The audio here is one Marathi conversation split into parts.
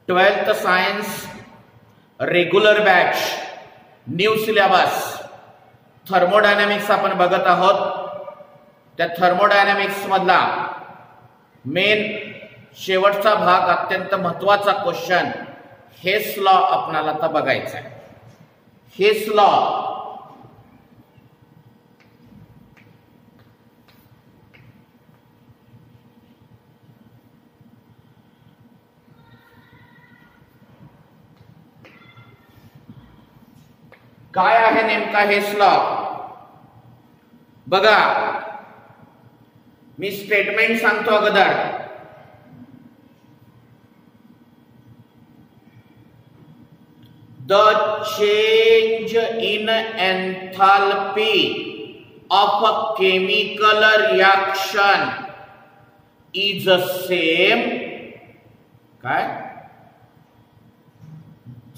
12th science regular batch new syllabus thermodynamics आपण बघत आहोत। त्या थर्मोडायनामिक्स मधला मेन शेवटचा भाग अत्यंत महत्त्वाचा क्वेश्चन हेस लॉ आपल्याला आता बघायचा आहे। हेस लॉ काय आहे नेमका हेस लॉ बघा। मी स्टेटमेंट सांगतो अगोदर। The change in enthalpy of a chemical reaction is the same काय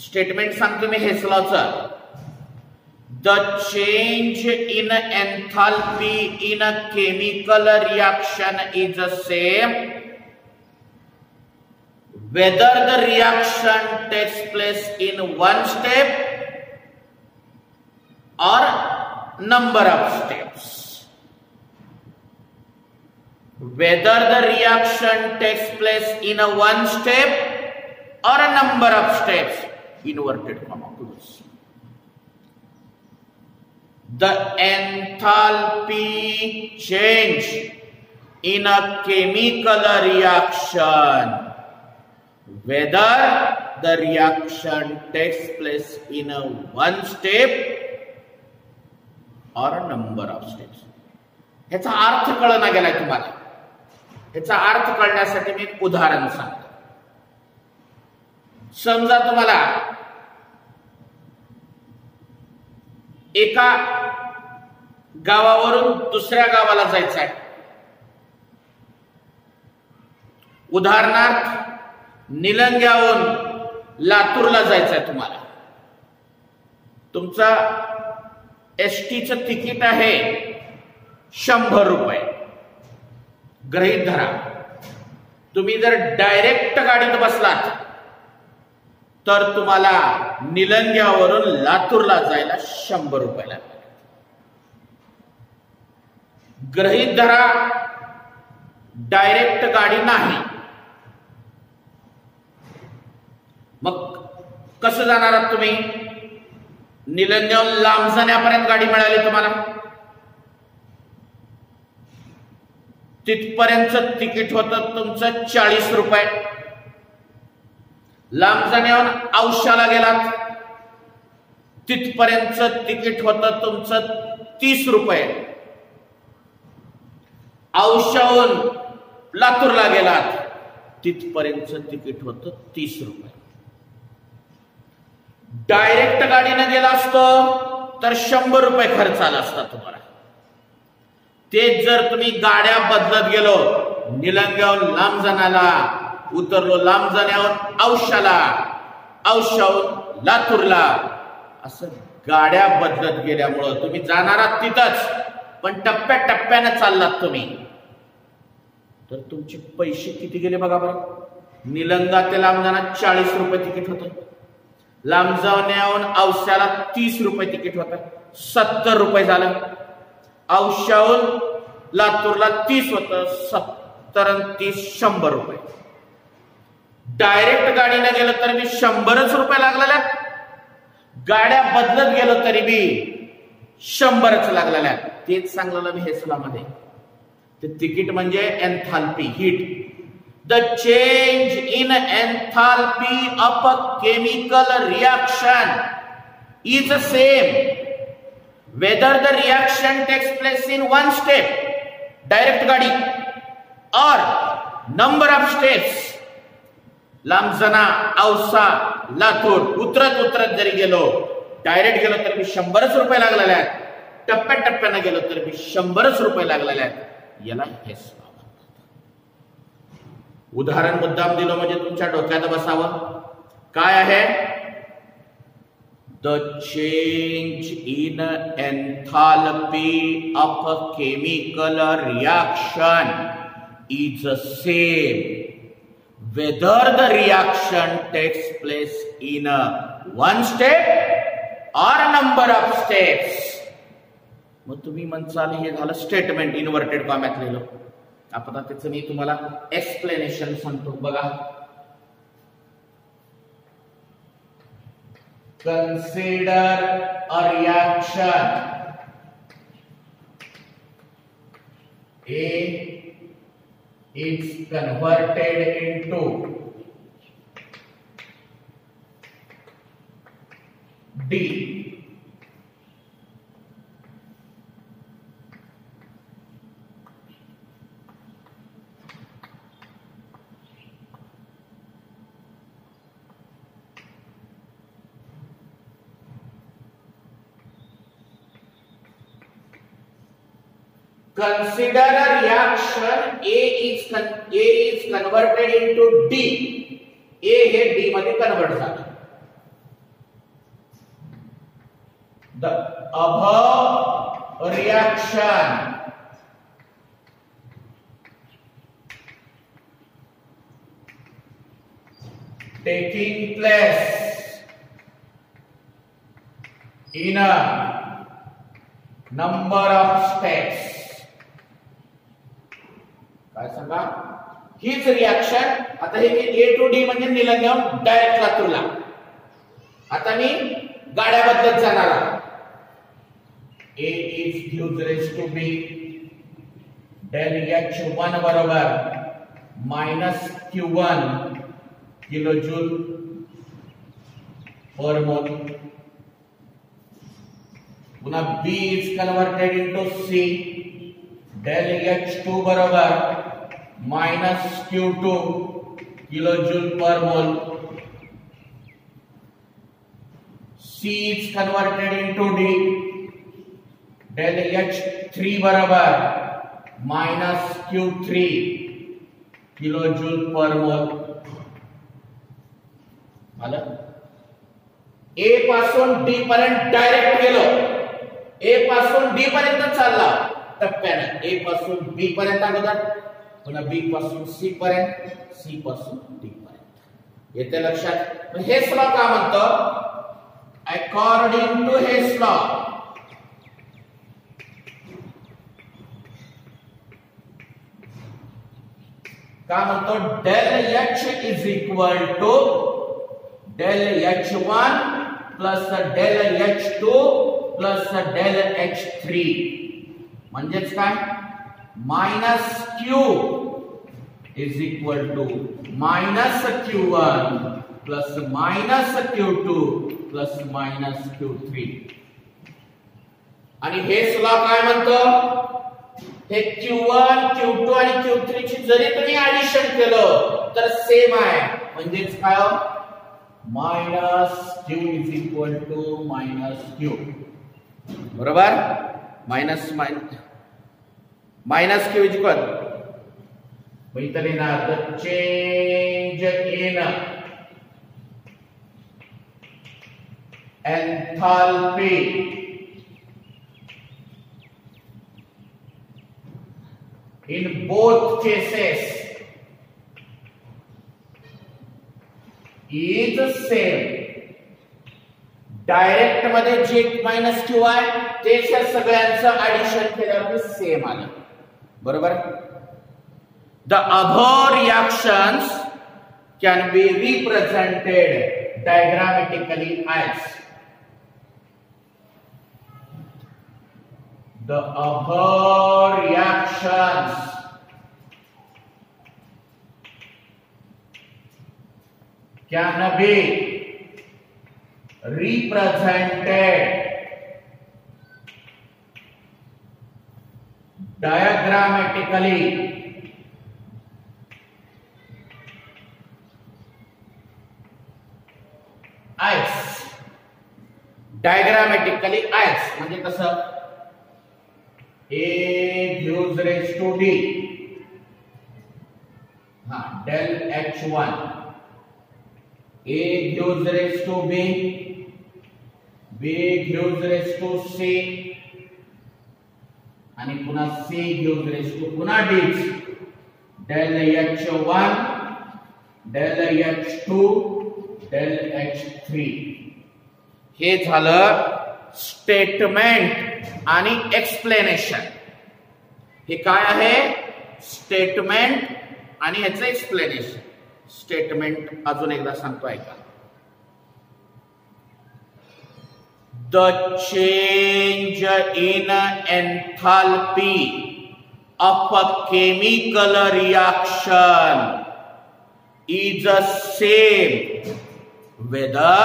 स्टेटमेंट सांगतो मी हेस लॉचं। The change in enthalpy in a chemical reaction is the same whether the reaction takes place in one step or number of steps. Whether the reaction takes place in a one step or a number of steps. Inverted comma. The enthalpy change in a chemical reaction, whether the reaction takes place in a one step or a number of steps. ह्याचा अर्थ कळना गेलाय तुम्हाला। ह्याचा अर्थ कळण्यासाठी मी एक उदाहरण सांगतो। समजा तुम्हाला एका गावावरून दुसऱ्या गावाला जायचं आहे। उदाहरणार्थ निलंग्याहून लातूरला जायचं आहे तुम्हाला। तुमचा एसटीचं तिकीट आहे 100 रुपये गृहीत धरा। तुम्ही जर डायरेक्ट गाडीत बसलात तर तुम्हाला निलंग्यावरून लातूरला जायला 100 रुपये लागतात। गृहीत धरा डायरेक्ट गाडी नाही, मग कसं जाणार आहात तुम्ही? निलंग्याहून लांब जाण्यापर्यंत गाडी मिळाली तुम्हाला, तिथपर्यंतचं तिकीट होतं तुमचं 40 रुपये। लांब जाण्याहून औशाला गेलात, तिथपर्यंतचं तिकीट होतं तुमचं 30 रुपये। औशाहून लातूरला गेलात, तिथपर्यंतचं तिकीट होतं 30 रुपये। डायरेक्ट गाडीने गेला असतो तर 100 रुपये खर्च आला असता तुम्हाला। तेच जर तुम्ही गाड्या बदलत गेलो, निलंग्याहून लांब जाण्याला उतरलो, लांब जाण्याहून औशाला, औशाहून लातूरला, असं गाड्या बदलत गेल्यामुळं तुम्ही जाणारात तिथंच, पण टप्प्याटप्प्याने चाललात तुम्ही, तर तुमचे पैसे किती गेले बघा बरं। निलंगा ते लांब जाण्यात 40 रुपये तिकीट होतं, लांब जाण्याहून औशाला 30 रुपये तिकीट होतं, 70 रुपये झालं। औशाहून लातूरला 30 होतं, 70 आणि 30 100 रुपये। डायरेक्ट गाडीने गेलो तर मी 100च रुपये लागलेल्या, गाड्या बदलत गेलो तरी बी 100च लागलेल्या। तेच सांगलेलं मी हेस लॉ मध्ये। ते तिकीट म्हणजे enthalpy, heat. The change in enthalpy of a chemical reaction is same whether the reaction takes place in one step, direct गाडी, or number of steps, लांब जाणा, औसा, लातूर, उतरत उतरत जरी गेलो, डायरेक्ट गेलो तर मी 100च रुपये लागलेले आहेत, टप्प्याटप्प्याने गेलो तर मी 100च रुपये लागलेले आहेत। याला हेस लॉ म्हणतात। उदाहरण मुद्दाम दिलं म्हणजे तुमच्या डोक्यात बसावं। काय आहे? The change in enthalpy of a chemical reaction is the same whether the reaction takes place in a one step or number of steps. मग तुम्ही म्हणसाल हे झालं स्टेटमेंट इन्व्हर्टेड कॉमात लिहिलं. आता त्याचं मी तुम्हाला एक्सप्लेनेशन सांगतो बघा. Consider a reaction A is converted into D. Consider a reaction A is converted into D. A हे D मध्ये कन्वर्ट झालं. The above reaction taking place in a number of steps. काय सांगा हीच रिएक्शन. आता हे मी A to D म्हणजे नेलं घेऊन डायरेक्ट लातूरला. आता मी गाड्या बदलत जाणार. A is gives raised to B del H1 बरोबर minus Q1 किलोजूल पर मोल. पुन्हा B is converted into C del H2 बरोबर minus Q2 किलोजूल पर मोल. C is converted into D del H3 बराबर minus Q3 किलोजूल पर मोल. आलं. A पासून D पर्यंत डायरेक्ट गेलो. A पासून D पर्यंत चालला टप्प्याने. A पासून B पर्यंत अगोदर पुन्हा B पासून C पर्यंत, C पासून D पर्यंत. येते लक्षात. हेस लॉ का म्हणतो? अकॉर्डिंग टू हेस लॉ का म्हणतो del H is equal to del H1 plus del H2 plus del H3. म्हणजेच काय minus Q is equal to minus Q1 plus minus Q2 plus minus Q3. आणि हे लॉ काय म्हणतो? हे Q1 Q2 आणि Q3 ची जरी तुम्ही ऍडिशन केलं तर सेम आहे. म्हणजेच काय minus Q is equal to minus Q. बरोबर. मायनस Q is equal इथं लिहिणार the change in enthalpy in both cases is same. Direct मध्ये जे मायनस Q आहे तेच या सगळ्यांचं ऍडिशन केल्यावर सेम आलं. बरोबर. The above reactions can be represented diagrammatically as the above reactions can be represented diagrammatically as diagrammatically as म्हणजे कसं A gives raised to D del H1 A gives raised to B B gives raised to C आणि पुन्हा C gives raised to पुन्हा D del H1 del H2 del H3. हे झालं स्टेटमेंट आणि एक्सप्लेनेशन. हे काय आहे? स्टेटमेंट आणि ह्याचं एक्सप्लेनेशन. स्टेटमेंट अजून एकदा सांगतो ऐका. The change in enthalpy of a chemical reaction is the same whether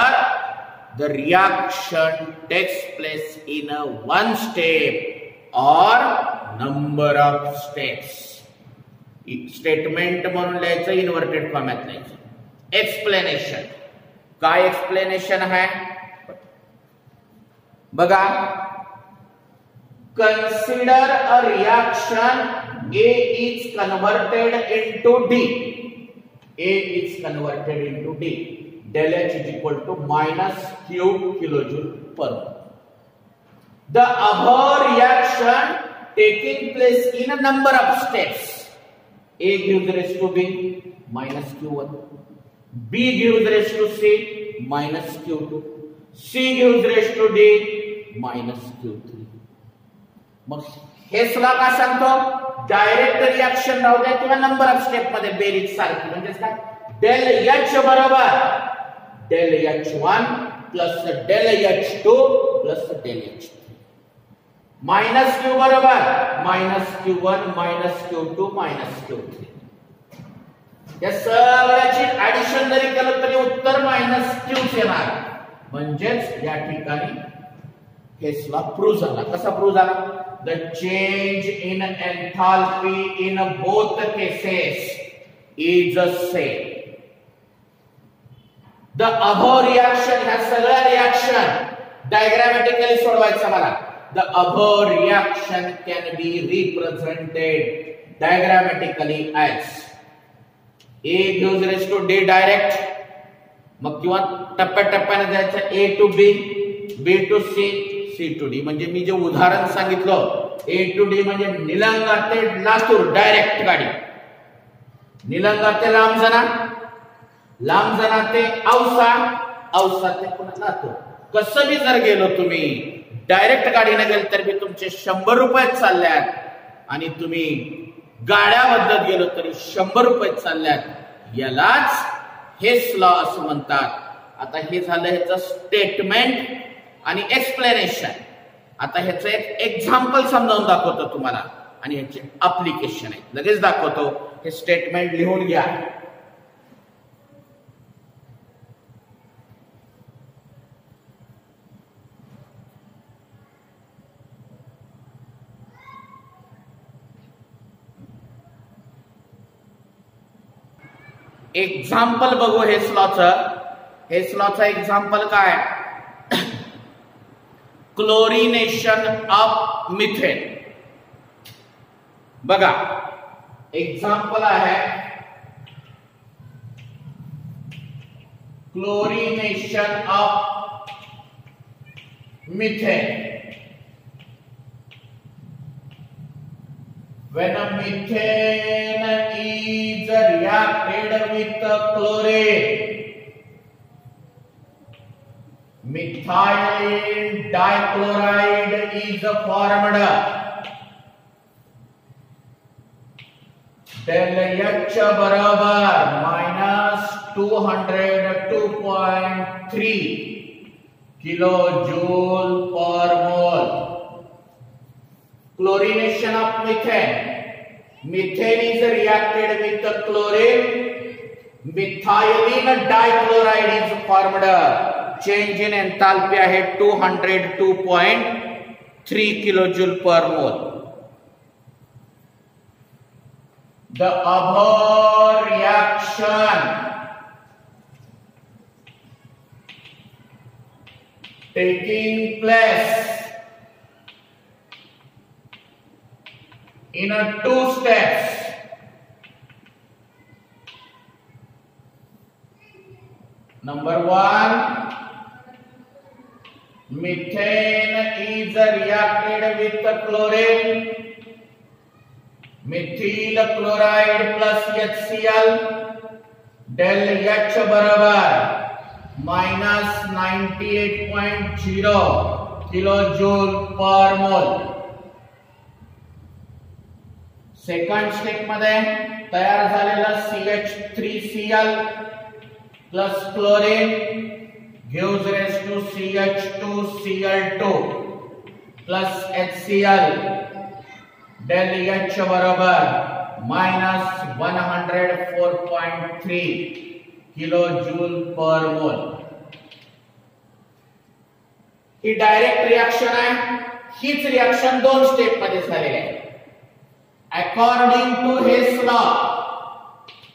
the reaction takes place in a one step or number of steps. Statement म्हणून लिहायचं, इन्व्हर्टेड फॉर्मॅट लिहायचं. एक्सप्लेनेशन, काय एक्सप्लेनेशन आहे बघा. Consider a reaction A is converted into D. A is converted into D. Del H is equal to minus Q kilojoule per mole. The above reaction taking place in a number of steps. A gives rise to B minus Q1. B gives rise to C minus Q2. C gives rise to D minus Q3. मग हेसला का सांगतो? डायरेक्ट रिएक्शन राहू द्या किंवा नंबर ऑफ स्टेप मध्ये बेरीज सारखी. म्हणजे काय? डेल H बरोबर del H1 plus del H2 plus del H3. Minus Q बरोबर minus Q1 minus Q2 minus Q3. या सगळ्याची ऍडिशन जरी केलं तरी उत्तर माइनस Q येणार. म्हणजेच या ठिकाणी हेसला प्रूव्ह झाला. कसा प्रूव्ह झाला? The change in enthalpy in both cases is the same. The above reaction, ह्या सगळ्या रिएक्शन डायग्रामॅटिकली सोडवायचं मला. The above reaction can be represented diagrammatically as A gives rise to D direct, मग किंवा टप्प्याटप्प्याने जायचं A to B, B to C, C to D. म्हणजे मी जे उदाहरण सांगितलं A to D म्हणजे निलंगा ते लातूर डायरेक्ट गाडी, निलंगा ते लांबजना ते औसा, औसा ते पुन्हा लातूर. कसं बी जर गेलो तुम्ही डायरेक्ट गाडीने गेल तर बी तुमचे 100 रुपये चालल्यात, आणि तुम्ही गाड्या बदलत गेलो तरी 100 रुपये चालल्यात. यालाच हेस लॉ असं म्हणतात. आता हे झालं ह्याचं स्टेटमेंट आणि एक्सप्लेनेशन. आता ह्याचं एक एक्झाम्पल समजावून दाखवतो तुम्हाला आणि ह्याचे अप्लिकेशन आहे. लगेच दाखवतो. हे स्टेटमेंट लिहून घ्या. एक्झाम्पल बघू हेस लॉचं. हेस लॉचं एक्झाम्पल काय? Chlorination of methane. बघा एक्झाम्पल आहे chlorination of methane. When a methane is reacted with chlorine, methyl dichloride is formed. Del H बराबर minus 202.3 kilojoule per mole. Chlorination of methane. Methane is reacted with the chlorine. Methylene dichloride is formed. Change in enthalpy आहे 202.3 kilojoule per mole. The above reaction taking place in a 2 steps. Number 1, methane is reacted with the chlorine, methyl chloride plus HCl. Del एच बरोबर -98.0 किलो जूल पर मोल. सेकंड स्टेप मध्ये तयार झालेला CH3Cl plus chlorine gives rise to CH2Cl2 plus HCl. Del H बरोबर -104.3 किलो जूल पर मोल. ही डायरेक्ट रिएक्शन आहे. हीच रिएक्शन दोन स्टेप मध्ये झालेली आहे. According to Hess law.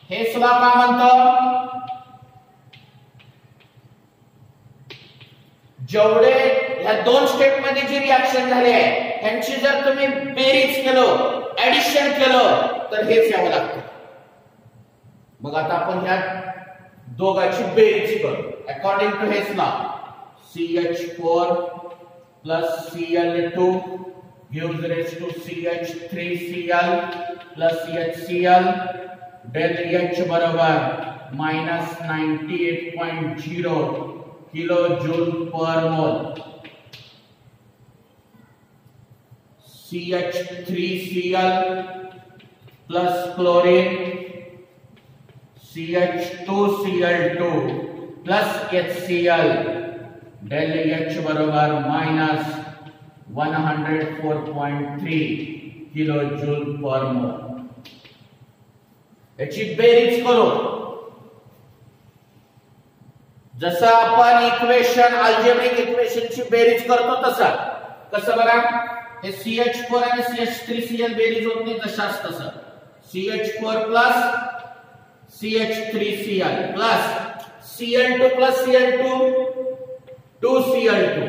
Hess law काय म्हणतो? जेवढे या दोन स्टेप मध्ये जी रिएक्शन झाली आहे त्यांची जर तुम्ही बेरीज केलं, ऍडिशन केलं तर हेच यावं लागतं. मग आता आपण ह्या दोघांची बेरीज करू. According to Hess law CH4 plus Cl2 gives rise to CH3Cl plus HCl. del H बरोबर -98.0 किलो जूल पर मोल. CH3Cl plus chlorine CH2Cl2 plus HCl. del H बरोबर -104.3 किलो जूल पर मोल. याची बेरीज करू. जसं आपण इक्वेशन अल्जेब्रिक इक्वेशनची बेरीज करतो तसा. कसं बघा, हे CH4 आणि CH3Cl बेरीज होत नाही तशाच तसं. CH4 plus CH3Cl plus Cl2 plus Cl2 2Cl2.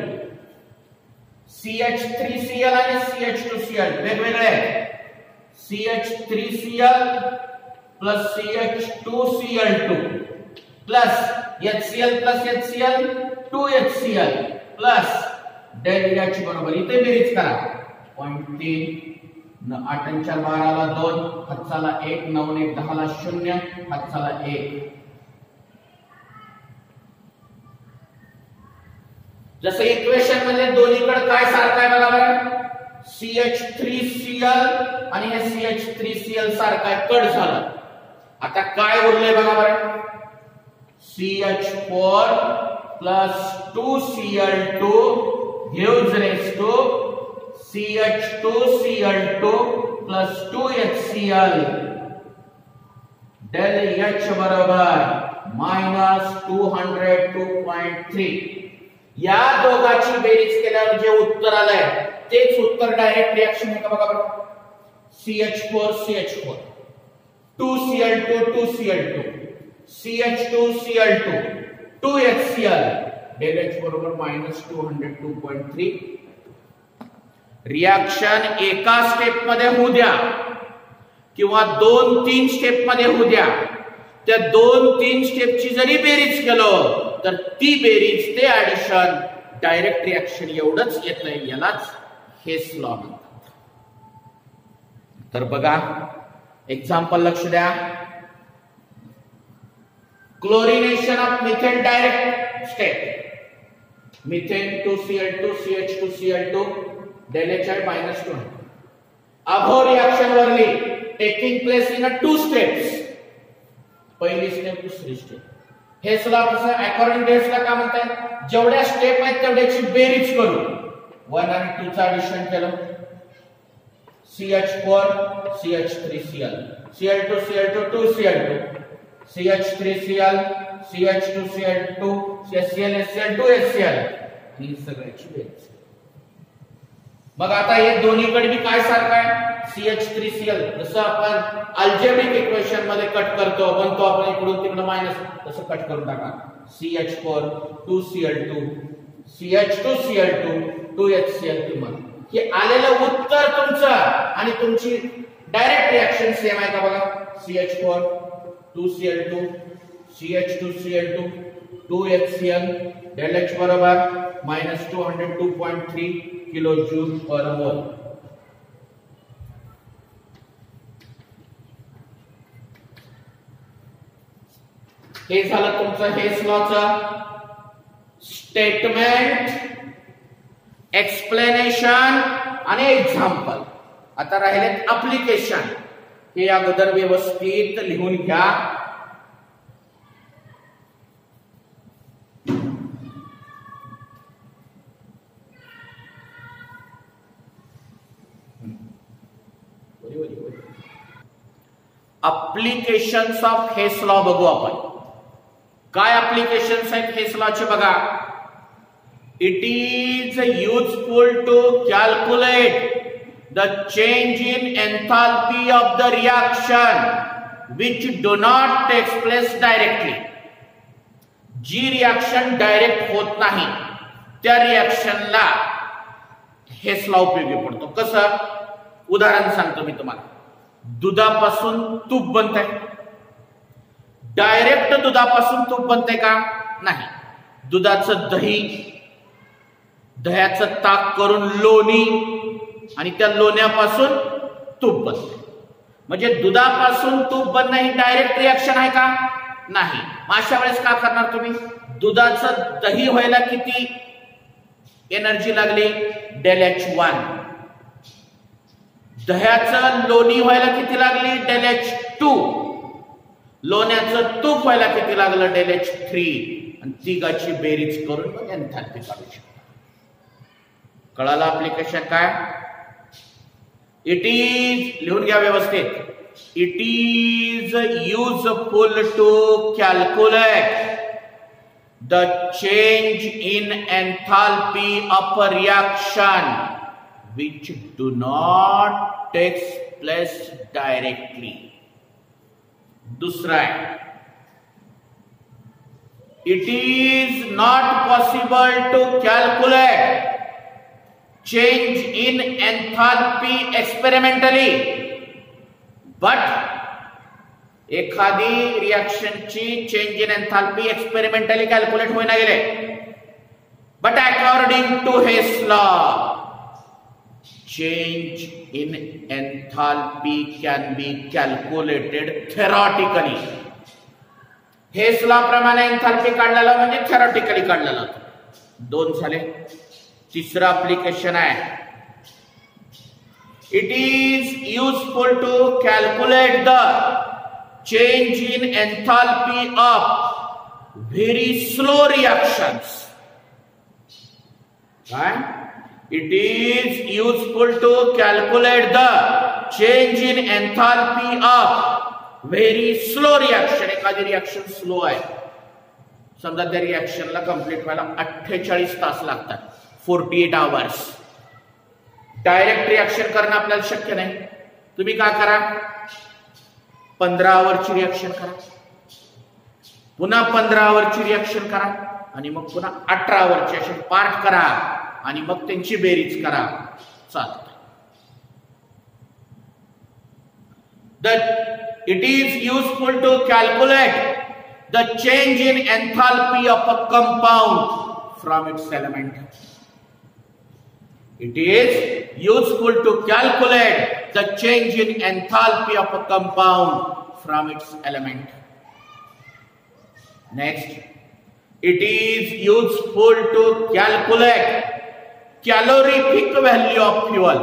CH3Cl आणि CH2Cl वेगवेगळे आहेत. CH3Cl plus CH2Cl2 plus HCl plus HCl 2HCl plus del H बरोबर इथे बेरीज करा. 0.3 8 आणि 4 12 ला 2 हातचाला 1 9 1 10 ला 0 हातचाला 1. जसं इक्वेशन मध्ये दोन्हीकडे काय सारखं आहे बघा बरं. CH3Cl आणि हे CH3Cl सारखं आहे, कट झालं. आता काय उरलंय बघा बरं. CH4 plus 2Cl2 gives rise to CH2Cl2 plus 2HCl. del H बरोबर -202.3. या दोघांची बेरीज केल्यावर जे उत्तर आलंय तेच उत्तर डायरेक्ट रिएक्शन आहे का बघा बरं. CH4 CH4 2Cl2 2Cl2 CH2Cl2 2HCl. del H बरोबर -202.3. रिएक्शन एका स्टेप मध्ये होऊ द्या किंवा 2-3 स्टेप मध्ये होऊ द्या, त्या 2-3 स्टेपची जरी बेरीज केलं तर ती बेरीज ते ऍडिशन डायरेक्ट रिएक्शन एवढंच येतंय. यालाच हेस लॉ म्हणतात. तर बघा एक्झाम्पल लक्ष द्या. Chlorination of methane direct step. Methane 2Cl2 CH2Cl2 del H -2. Above reaction Worli taking place in 2 steps. पहिली स्टेप दुसरी स्टेप. हेस लॉ कसं अकॉर्डिंग टू हेस लॉ काय म्हणतात, जेवढ्या स्टेप आहेत तेवढ्याची बेरीज करू. 1 आणि 2 चं ऍडिशन केलं. CH4 CH3Cl Cl2 Cl2 2Cl2 CH3Cl CH2Cl2 HCl HCl 2HCl ही सगळ्याची बेरीज. मग आता हे दोन्हीकडे बी काय सारखं आहे. CH3Cl जसं आपण अल्जेब्रिक इक्वेशन मध्ये कट करतो बनतो आपण इकडून तिकडे मायनस, तसं कट करून टाका. CH4 2Cl2 CH2Cl2 2HCl किंमत. हे आलेलं उत्तर तुमचं आणि तुमची डायरेक्ट रिएक्शन सेम आहे का बघा. CH4 2Cl2 CH2Cl2 2HCl del H बरोबर -202.3 किलो जूल पर मोल. हे झालं तुमचं हेस लॉचं स्टेटमेंट, एक्सप्लेनेशन आणि एक्झाम्पल. आता राहिले ऍप्लिकेशन. हे अगोदर व्यवस्थित लिहून घ्या. अप्लिकेशन्स ऑफ हेस लॉ बघू आपण. काय अप्लिकेशन्स आहेत हेस लॉचे बघा. It is useful to calculate the change in enthalpy of the reaction which do not take place directly. जी रिएक्शन डायरेक्ट होत नाही त्या रिएक्शनला हेस लॉ उपयोगी पडतो. कसं? उदाहरण सांगतो मी तुम्हाला. दुधापासून तूप बनतंय. डायरेक्ट दुधापासून तूप बनतंय का? नाही. दुधाचं दही, दह्याचं ताक करून लोणी आणि त्या लोण्यापासून तूप बनते. म्हणजे दुधापासून तूप बनणं ही डायरेक्ट रिएक्शन आहे का? नाही. अशा वेळेस काय करणार तुम्ही? दुधाचं दही व्हायला किती एनर्जी लागली? ΔH1. दह्याचं लोणी व्हायला किती लागली? ΔH2. लोण्याचं तूप व्हायला किती लागलं? ΔH3. आणि तिघाची बेरीज करून मग एन्थाल्पी काढू शकतो. कळालं ऍप्लिकेशन काय? इट इज, लिहून घ्या व्यवस्थित. It is useful to calculate the change in enthalpy of a reaction which do not take place directly. दूसरा है, it is not possible to calculate change in enthalpy experimentally, but एखादी रिएक्शनची change in enthalpy experimentally calculate होईना गेले. But according to Hess law change in enthalpy can be calculated theoretically. Hess law प्रमाणे एन्थाल्पी काढलेला म्हणजे थेरॉटिकली काढलेला. दोन झाले. तिसरा एप्लीकेशन आहे, it is useful to calculate the change in enthalpy of very slow reactions. काय? It is useful to calculate the change in enthalpy of very slow reaction. एखादी रिएक्शन स्लो आहे, समजा त्या रिएक्शनला कंप्लीट व्हायला 48 तास लागतात, 48 आवर्स. डायरेक्ट रिएक्शन करणं आपल्याला शक्य नाही. तुम्ही काय करा, 15 आवरची रिएक्शन करा, पुन्हा 15 आवरची रिएक्शन करा, आणि मग पुन्हा 18 आवरची असे पार्ट करा, आणि मग त्यांची बेरीज करा. चालतं. It is useful to calculate the change in enthalpy of a compound from its element. It is useful to calculate the change in enthalpy of a compound from its element. Next, it is useful to calculate calorific value of fuel.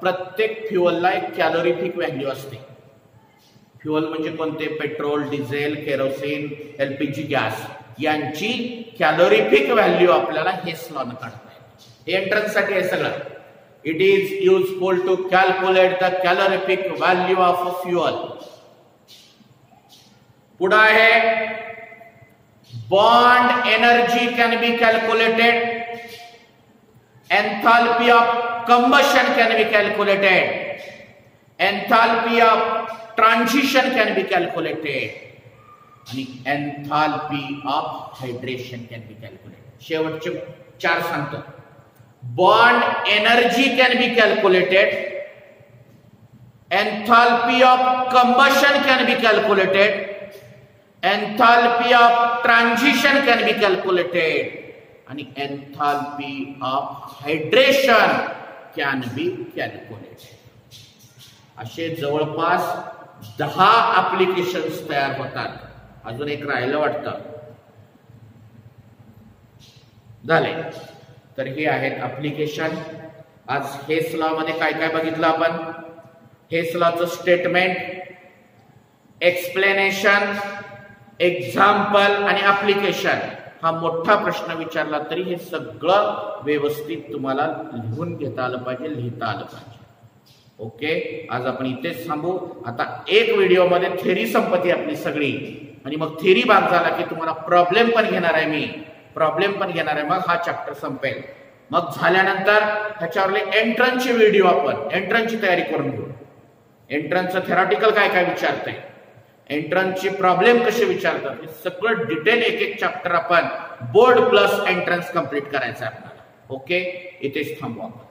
प्रत्येक फ्युअलला एक कॅलोरिफिक व्हॅल्यू असते. फ्युअल म्हणजे कोणते? Petrol, diesel, kerosene, LPG gas. यांची कॅलोरिफिक व्हॅल्यू आपल्याला हेस लॉने काढता येते. एंट्रन्स साठी हे सगळं. It is useful to calculate the calorific value of a fuel. पुढे आहे, bond energy can be calculated. Enthalpy of combustion can be calculated. Enthalpy of transition can be calculated. And enthalpy of hydration can be calculated. शेवटचे 4 सांगतो. Bond energy can be calculated. Enthalpy of combustion can be calculated. Enthalpy of transition can be calculated. आणि enthalpy of hydration can be calculated. असे जवळपास 10 ऍप्लिकेशन्स तयार होतात. अजून एक राहिलं वाटतं. झाले. तर हे आहेत अप्लिकेशन. आज हेस लॉ मध्ये काय काय बघितलं आपण? हेस लॉचं स्टेटमेंट, एक्सप्लेनेशन, एक्झाम्पल आणि अप्लिकेशन. हा मोठा प्रश्न विचारला तरी हे सगळं व्यवस्थित तुम्हाला लिहून घेता आलं पाहिजे, लिहिता आलं पाहिजे. ओके, आज आपण इथेच थांबू. आता एक व्हिडिओमध्ये थेरी संपत्ती आपली सगळी, आणि मग थेरी भाग झाला की तुम्हाला प्रॉब्लेम पण घेणार आहे मी, प्रॉब्लेम पण घेणार आहे. मग हा चॅप्टर संपेल. मग झाल्यानंतर ह्याच्यावरले एंट्रन्सचे व्हिडिओ आपण एंट्रन्सची तयारी करून घेऊ. एंट्रन्सचं थेरॉटिकल काय काय विचारतंय, एंट्रन्सचे प्रॉब्लेम कसे विचारतात, हे सगळं डिटेल एक एक चॅप्टर आपण बोर्ड प्लस एंट्रन्स कंप्लीट करायचं आहे आपल्याला. ओके, इथेच थांबू आपण.